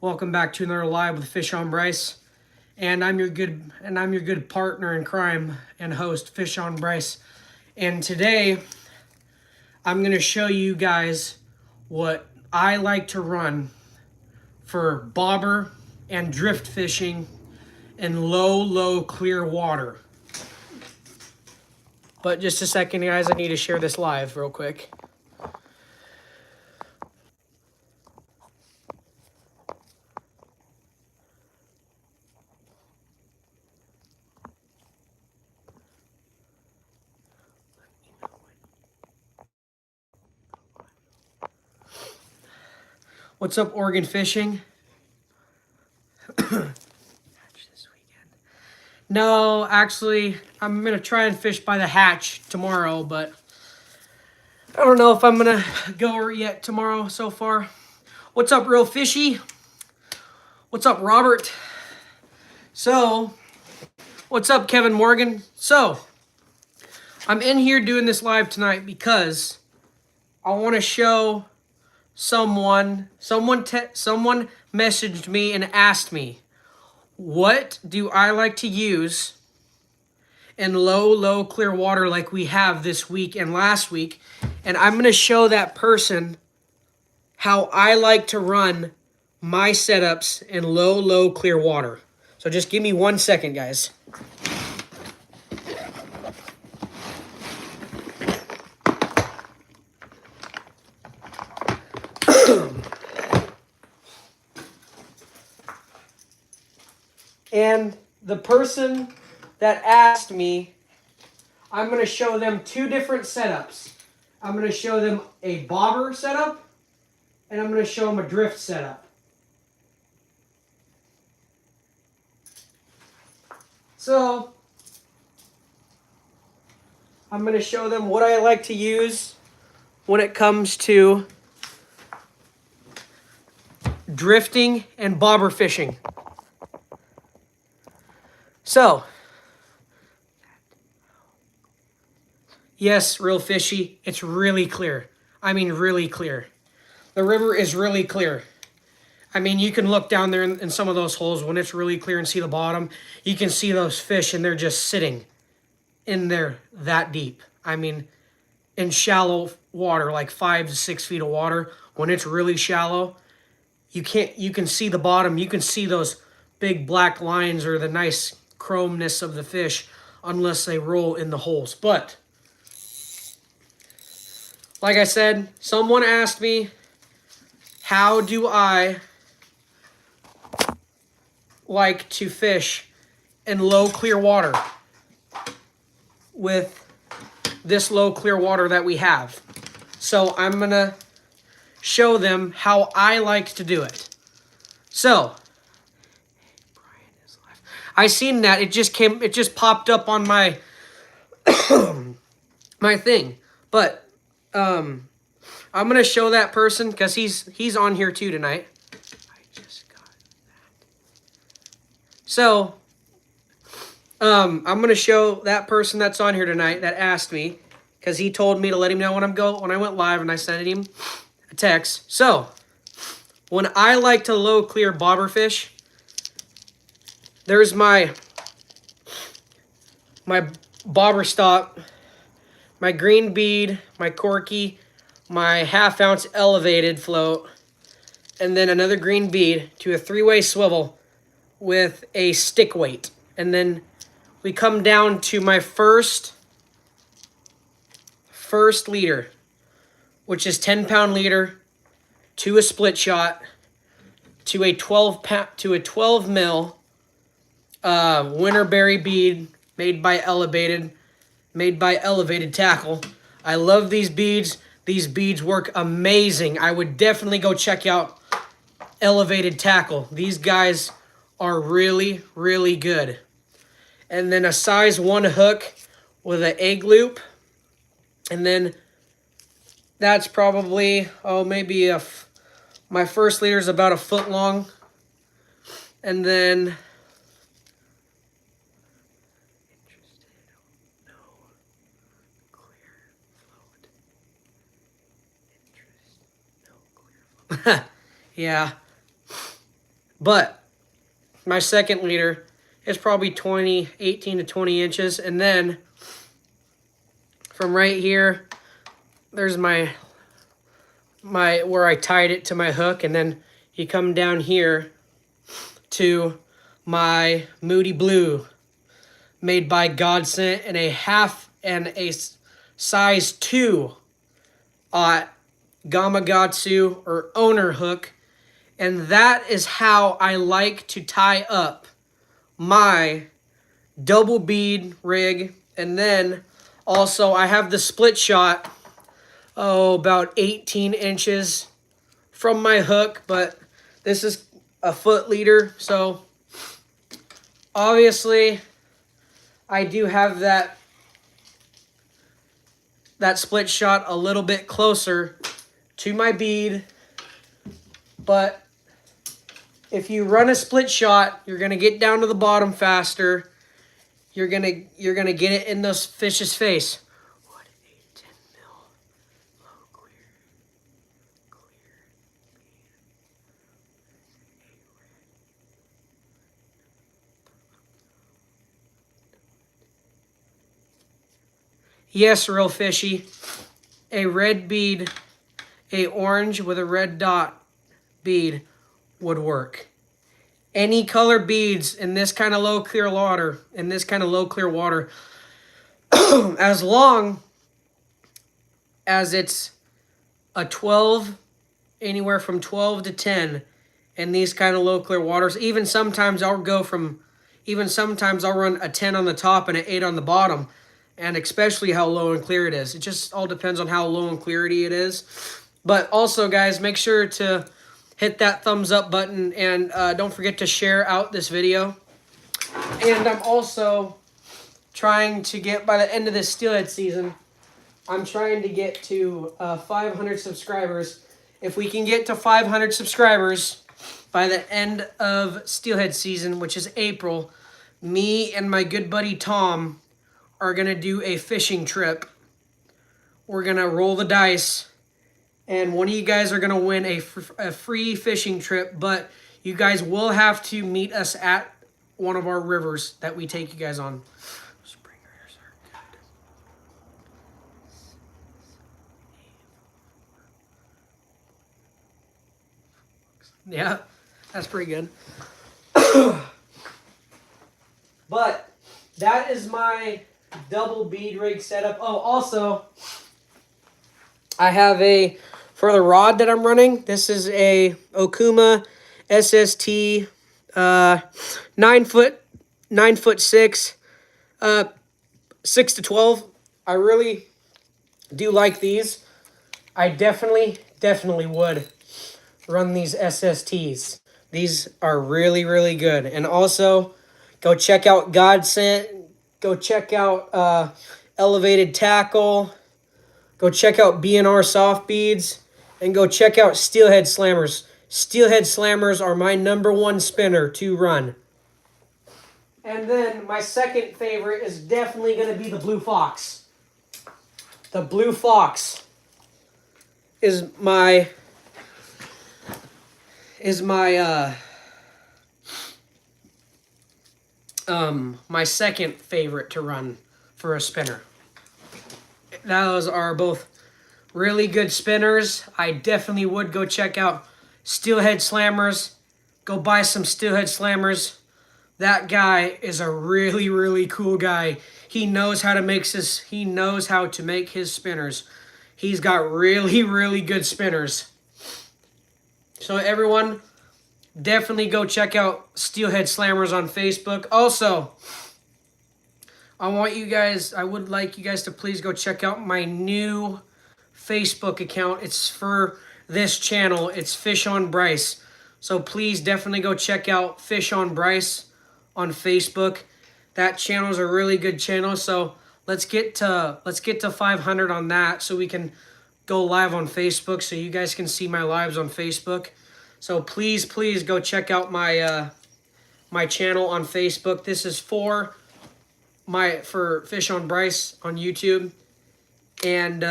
Welcome back to another live with Fish on Bryce, and I'm your good partner in crime and host, Fish on Bryce. And today, I'm gonna show you guys what I like to run for bobber and drift fishing in low, clear water. But just a second, guys, I need to share this live real quick. What's up, Oregon Fishing? No, actually, I'm going to try and fish by the hatch tomorrow, but I don't know if I'm going to go yet tomorrow so far. What's up, Real Fishy? What's up, Robert? So, what's up, Kevin Morgan? So, I'm in here doing this live tonight because I want to show someone messaged me and asked me, what do I like to use in low, clear water like we have this week and last week? And I'm going to show that person how I like to run my setups in low, clear water. So just give me 1 second, guys. And the person that asked me, I'm going to show them two different setups. I'm going to show them a bobber setup, and I'm going to show them a drift setup. So, I'm going to show them what I like to use when it comes to drifting and bobber fishing. So, yes, Real Fishy, it's really clear. I mean, really clear. The river is really clear. I mean, you can look down there in some of those holes when it's really clear and see the bottom. You can see those fish, and they're just sitting in there that deep. I mean, in shallow water, like 5 to 6 feet of water, when it's really shallow, you can see the bottom. You can see those big black lines or the nice chromeness of the fish unless they roll in the holes. But like I said, someone asked me, how do I like to fish in low clear water with this low clear water that we have? So I'm gonna show them how I like to do it. So I seen that it just popped up on my my thing. But I'm gonna show that person because he's on here too tonight. I just got that. So I'm gonna show that person that's on here tonight that asked me, because he told me to let him know when I went live, and I sent him a text. So when I like to low clear bobber fish, there's my bobber stop, my green bead, my corky, my half-ounce elevated float, and then another green bead to a 3-way swivel with a stick weight. And then we come down to my first leader, which is 10-pound leader, to a split shot, to a 12 mil Winterberry bead made by elevated tackle. I love these beads. These beads work amazing. I would definitely go check out Elevated Tackle. These guys are really good. And then a size 1 hook with an egg loop. And then that's probably, maybe my first leader is about 1 foot long. And then yeah. But my second leader is probably 18 to 20 inches. And then from right here, there's my where I tied it to my hook. And then you come down here to my Moody Blue, made by Godsent, and a half and a size 2 Gamakatsu or owner hook. And that is how I like to tie up my double bead rig. And then also I have the split shot, about 18 inches from my hook, but this is a foot leader, so obviously I do have that split shot a little bit closer to my bead. But if you run a split shot, you're gonna get down to the bottom faster. You're gonna get it in those fish's face. What 8-10 mil low clear. Yes, real fishy. A red bead, a orange with a red dot bead would work. Any color beads in this kind of low clear water, as long as it's a 12, anywhere from 12 to 10 in these kind of low clear waters. Even sometimes I'll run a 10 on the top and an 8 on the bottom, and especially how low and clear it is. It just all depends on how low and clarity it is. But also, guys, make sure to hit that thumbs up button, and don't forget to share out this video. And I'm also trying to get, by the end of this steelhead season, I'm trying to get to 500 subscribers. If we can get to 500 subscribers by the end of steelhead season, which is April, me and my good buddy Tom are going to do a fishing trip. We're going to roll the dice, and one of you guys are going to win a free fishing trip, but you guys will have to meet us at one of our rivers that we take you guys on. Springers are good. Yeah, that's pretty good. But that is my double bead rig setup. Oh, also, I have for the rod that I'm running, this is a Okuma SST 9'6", 6 to 12. I really do like these. I definitely would run these SSTs. These are really, really good. And also, go check out Godsent. Go check out Elevated Tackle. Go check out B&R Soft Beads. And go check out Steelhead Slammers. Steelhead Slammers are my #1 spinner to run. And then my second favorite is definitely going to be the Blue Fox. The Blue Fox is my my second favorite to run for a spinner. Those are both really good spinners. I definitely would go check out Steelhead Slammers. Go buy some Steelhead Slammers. That guy is a really, really cool guy. He knows how to make his spinners. He's got really, really good spinners. So everyone, definitely go check out Steelhead Slammers on Facebook. Also, I would like you guys to please go check out my new Facebook account. It's for this channel. It's Fish on Bryce. So please definitely go check out Fish on Bryce on Facebook. That channel is a really good channel. So let's get to 500 on that, so we can go live on Facebook, so you guys can see my lives on Facebook. So please go check out my my channel on Facebook. This is for Fish on Bryce on YouTube. And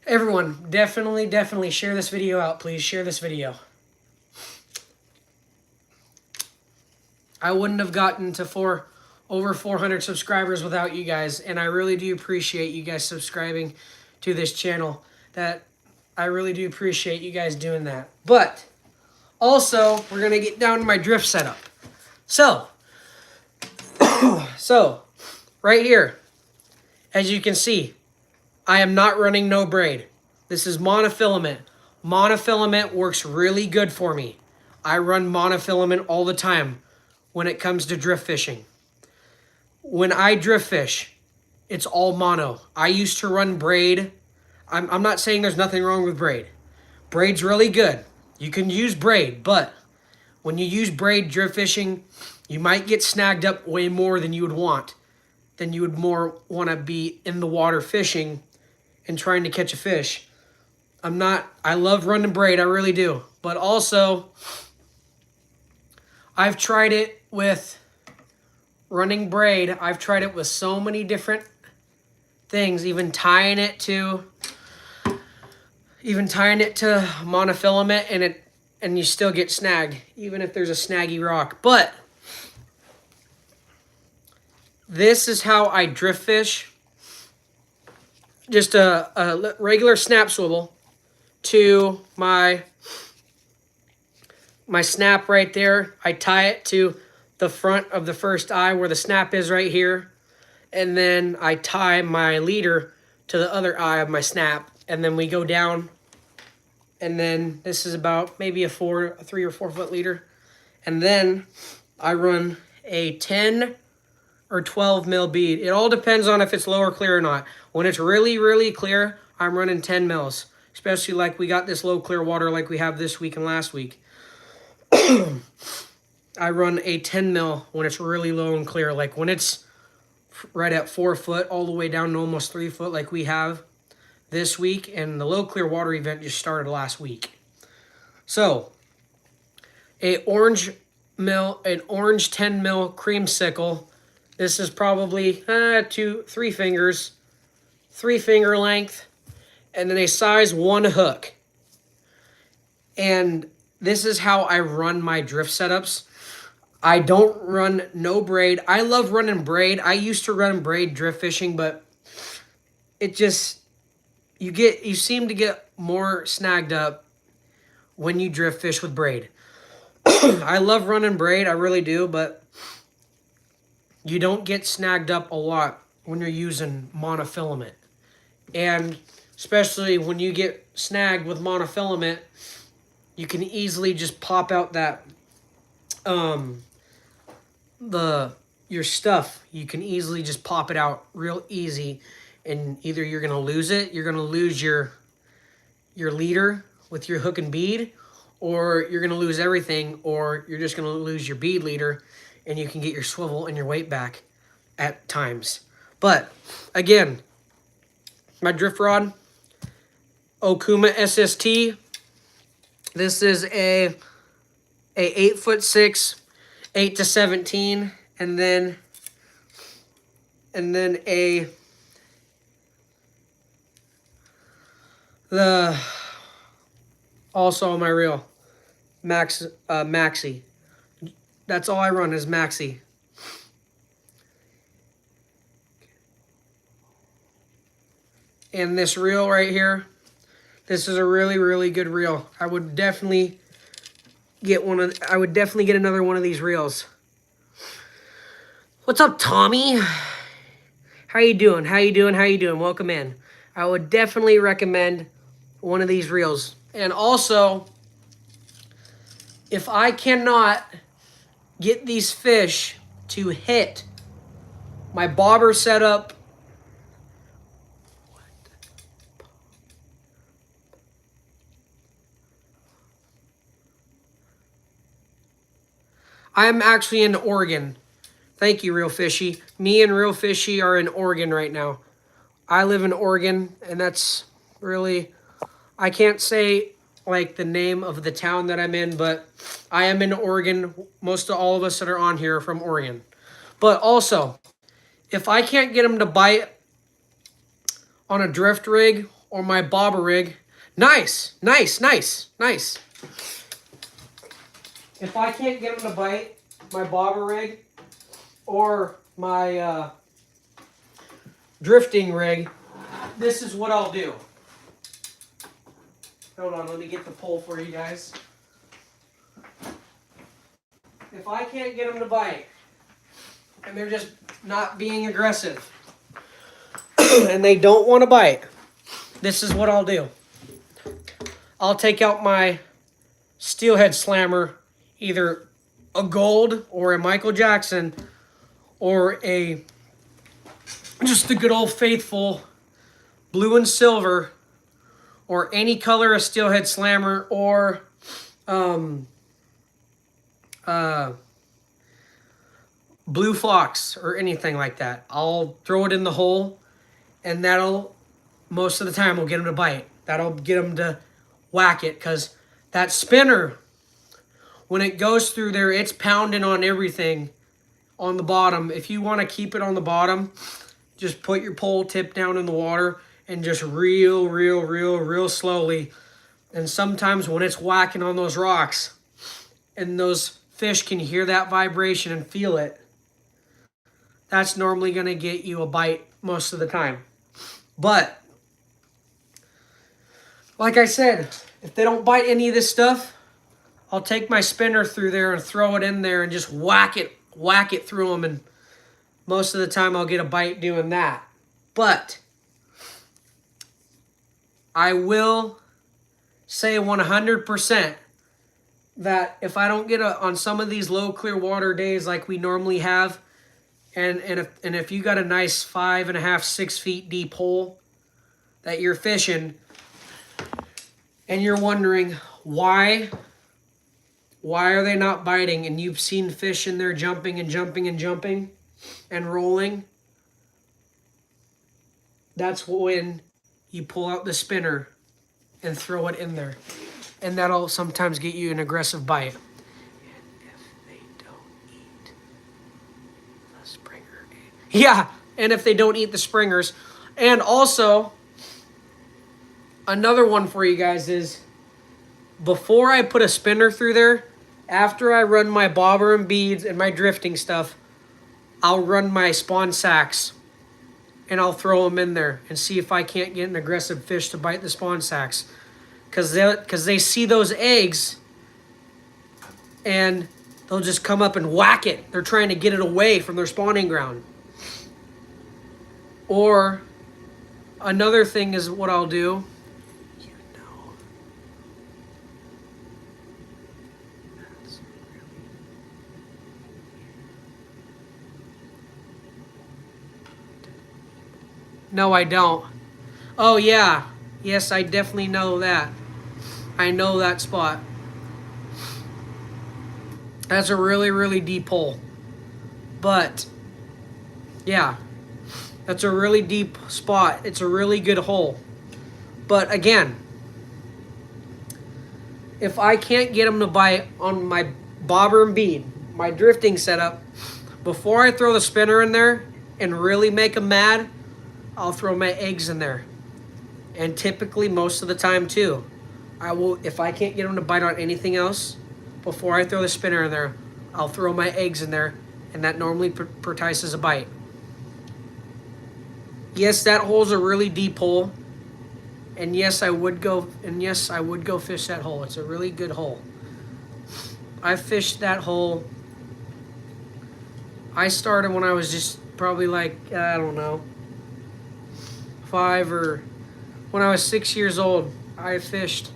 everyone, definitely share this video out. Please share this video. I wouldn't have gotten to over 400 subscribers without you guys, and I really do appreciate you guys subscribing to this channel. I really do appreciate you guys doing that. But also, we're gonna get down to my drift setup. So right here, as you can see, I am not running no braid. This is monofilament. Monofilament works really good for me. I run monofilament all the time when it comes to drift fishing. When I drift fish, it's all mono. I used to run braid. I'm not saying there's nothing wrong with braid. Braid's really good. You can use braid, but when you use braid drift fishing, you might get snagged up way more than you would want. Then you would more want to be in the water fishing and trying to catch a fish. I love running braid, I really do. But also, I've tried it with running braid. I've tried it with so many different things, even tying it to monofilament, and you still get snagged, even if there's a snaggy rock. But this is how I drift fish. Just a regular snap swivel to my snap right there. I tie it to the front of the first eye where the snap is right here. And then I tie my leader to the other eye of my snap. And then we go down. And then this is about maybe a 3 or 4 foot leader. And then I run a 10 or 12 mil bead. It all depends on if it's low or clear or not. When it's really, really clear, I'm running 10 mils. Especially like we got this low clear water like we have this week and last week. I run a 10 mil when it's really low and clear. Like when it's right at 4 foot all the way down to almost 3 foot like we have this week. And the low clear water event just started last week. So, an orange 10 mil creamsicle. This is probably 3 fingers, 3 finger length, and then a size 1 hook. And this is how I run my drift setups. I don't run no braid. I love running braid. I used to run braid drift fishing, but it just, you seem to get more snagged up when you drift fish with braid. I love running braid, I really do, but you don't get snagged up a lot when you're using monofilament. And especially when you get snagged with monofilament, you can easily just pop out that your stuff. You can easily just pop it out real easy, and either you're gonna lose it, you're gonna lose your leader with your hook and bead, or you're gonna lose everything, or you're just gonna lose your bead leader, and you can get your swivel and your weight back at times. But again, my drift rod, Okuma SST. This is a 8'6", 8 to 17, and then also on my reel, Maxi. That's all I run is Maxi. And this reel right here, this is a really, really good reel. I would definitely get another one of these reels. What's up, Tommy? How you doing? How you doing? How you doing? Welcome in. I would definitely recommend one of these reels. And also, if I cannot get these fish to hit my bobber setup, I'm actually in Oregon. Thank you, Real Fishy. Me and Real Fishy are in Oregon right now. I live in Oregon, and that's really, I can't say like the name of the town that I'm in, but I am in Oregon. Most of all of us that are on here are from Oregon. But also, if I can't get them to bite on a drift rig or my bobber rig, nice. If I can't get them to bite my bobber rig or my drifting rig, this is what I'll do. Hold on, let me get the pole for you guys. If I can't get them to bite, and they're just not being aggressive, and they don't want to bite, this is what I'll do. I'll take out my steelhead slammer, either a gold or a Michael Jackson, or just the good old faithful blue and silver, or any color of steelhead slammer, or blue fox, or anything like that. I'll throw it in the hole, and that'll, most of the time, will get them to bite. That'll get them to whack it, because that spinner, when it goes through there, it's pounding on everything on the bottom. If you want to keep it on the bottom, just put your pole tip down in the water and just reel, real slowly. And sometimes when it's whacking on those rocks and those fish can hear that vibration and feel it, that's normally going to get you a bite most of the time. But like I said, if they don't bite any of this stuff, I'll take my spinner through there and throw it in there and just whack it through them, and most of the time I'll get a bite doing that. But I will say 100% that if I don't get on some of these low clear water days like we normally have, and if you got a nice 5.5, 6 feet deep hole that you're fishing, and you're wondering why are they not biting, and you've seen fish in there jumping and rolling, that's when you pull out the spinner and throw it in there. And that'll sometimes get you an aggressive bite. And if they don't eat the springer. Yeah, and if they don't eat the springers. And also, another one for you guys is, before I put a spinner through there, after I run my bobber and beads and my drifting stuff, I'll run my spawn sacks and I'll throw them in there and see if I can't get an aggressive fish to bite the spawn sacks. Because they see those eggs and they'll just come up and whack it. They're trying to get it away from their spawning ground. Or another thing is what I'll do. No, I don't. Oh, yeah. Yes, I definitely know that. I know that spot. That's a really deep hole. But, yeah. That's a really deep spot. It's a really good hole. But, again, if I can't get them to bite on my bobber and bead, my drifting setup, before I throw the spinner in there and really make them mad, I'll throw my eggs in there. And typically, most of the time too, I will, if I can't get them to bite on anything else, before I throw the spinner in there, I'll throw my eggs in there, and that normally entices a bite. Yes, that hole's a really deep hole, and yes, I would go fish that hole. It's a really good hole. I fished that hole. I started when I was just probably like, I don't know, 5 or when I was 6 years old. I fished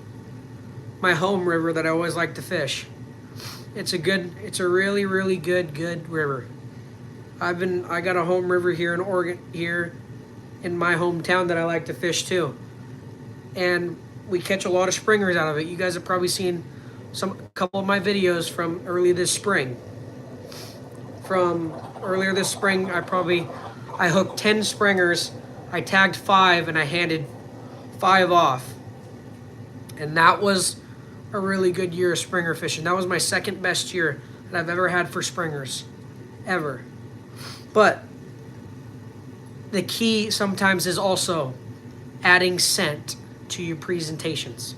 my home river that I always like to fish. It's a really good river. I got a home river here in Oregon, here in my hometown, that I like to fish too. And we catch a lot of springers out of it. You guys have probably seen a couple of my videos from early this spring. From earlier this spring, I hooked 10 springers. I tagged 5 and I handed 5 off. And that was a really good year of springer fishing. That was my second best year that I've ever had for springers. Ever. But the key sometimes is also adding scent to your presentations.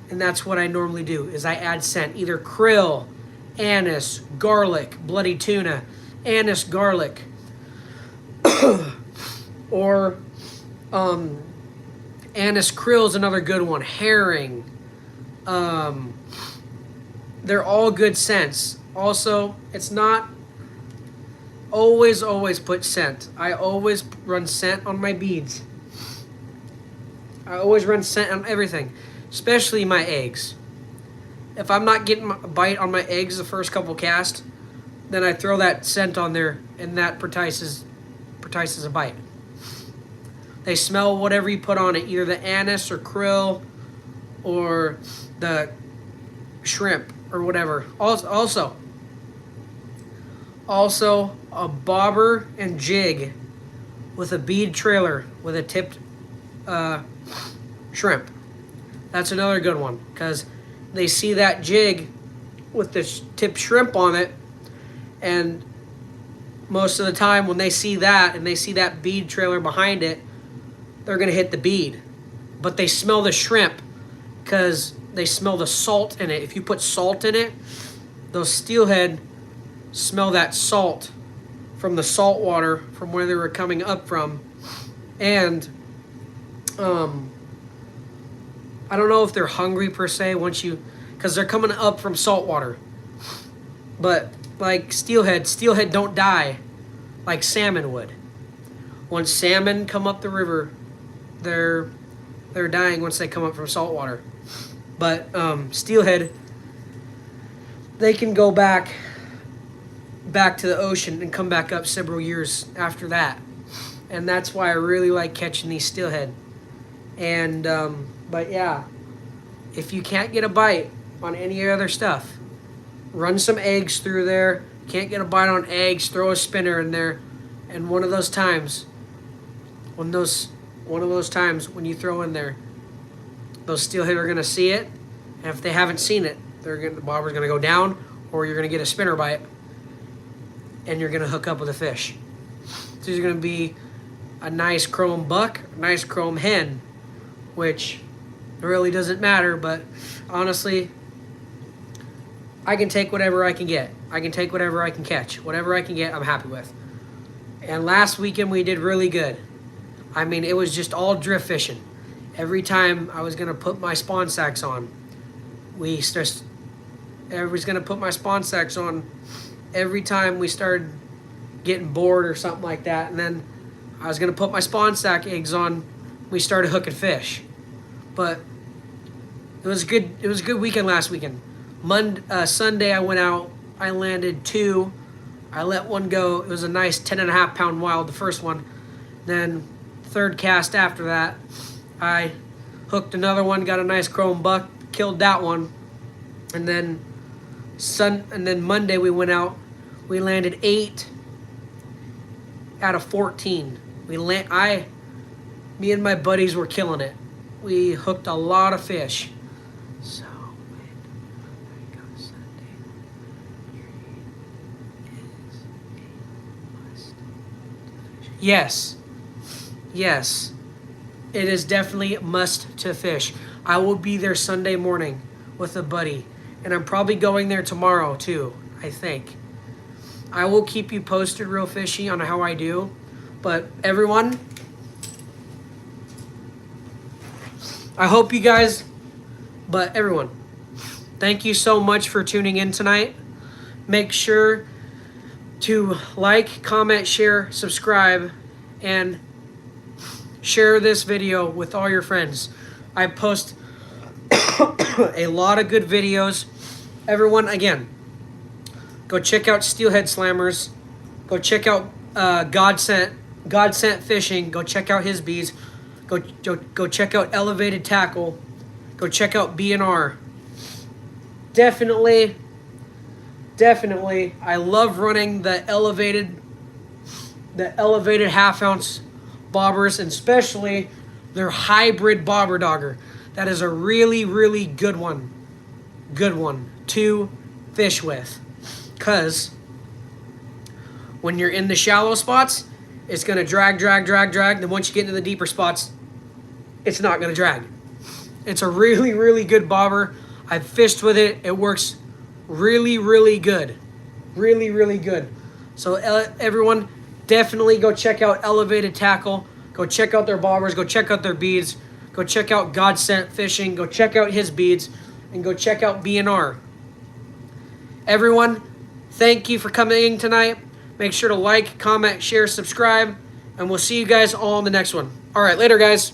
And that's what I normally do, is I add scent. Either krill, anise, garlic, bloody tuna, anise, garlic, or anise krill is another good one. Herring. They're all good scents. Also, it's not always put scent. I always run scent on my beads. I always run scent on everything, especially my eggs. If I'm not getting a bite on my eggs the first couple casts, then I throw that scent on there, and that entices a bite. They smell whatever you put on it, either the anise or krill or the shrimp or whatever. Also a bobber and jig with a bead trailer with a tipped shrimp. That's another good one, because they see that jig with the tipped shrimp on it, and most of the time when they see that and they see that bead trailer behind it, they're going to hit the bead. But they smell the shrimp because they smell the salt in it. If you put salt in it, those steelhead smell that salt from the salt water from where they were coming up from. And I don't know if they're hungry per se because they're coming up from salt water. But like steelhead don't die like salmon would. When salmon come up the river, they're dying once they come up from salt water. But steelhead, they can go back to the ocean and come back up several years after that. And that's why I really like catching these steelhead. And but yeah, if you can't get a bite on any other stuff, run some eggs through there. Can't get a bite on eggs, throw a spinner in there. And one of those times when you throw in there, those steelhead are gonna see it, and if they haven't seen it, the bobber's gonna go down, or you're gonna get a spinner bite, and you're gonna hook up with a fish. So there's gonna be a nice chrome buck, a nice chrome hen, which really doesn't matter, but honestly, I can take whatever I can get. I can take whatever I can catch. Whatever I can get, I'm happy with. And last weekend we did really good. I mean, it was just all drift fishing. Every time I was going to put my spawn sacks on, everybody's going to put my spawn sacks on every time we started getting bored or something like that. And then I was going to put my spawn sack eggs on, we started hooking fish. But it was good. It was a good weekend last weekend. Sunday I went out, I landed 2. I let one go. It was a nice 10.5 pound wild, the first one. Then third cast after that, I hooked another one, got a nice chrome buck, killed that one. And then Monday we went out, we landed 8 out of 14. Me and my buddies were killing it. We hooked a lot of fish. So when I go Sunday, is a must to fish. Yes. It is definitely a must to fish. I will be there Sunday morning with a buddy. And I'm probably going there tomorrow too, I think. I will keep you posted real fishy on how I do. But everyone, everyone, thank you so much for tuning in tonight. Make sure to like, comment, share, subscribe, and share this video with all your friends. I post a lot of good videos. Everyone, again, go check out Steelhead Slammers. Go check out God Sent Fishing. Go check out his bees. Go check out Elevated Tackle. Go check out B&R. Definitely, I love running the elevated half-ounce bobbers, and especially their hybrid bobber dogger. That is a really, really good one to fish with. Because when you're in the shallow spots, it's going to drag. Then once you get into the deeper spots, it's not going to drag. It's a really, really good bobber. I've fished with it. It works Really, really good. Really, really good. So everyone, definitely go check out Elevated Tackle. Go check out their bobbers. Go check out their beads. Go check out God Sent Fishing. Go check out his beads. And go check out BNR. Everyone, thank you for coming in tonight. Make sure to like, comment, share, subscribe. And we'll see you guys all in the next one. All right, later, guys.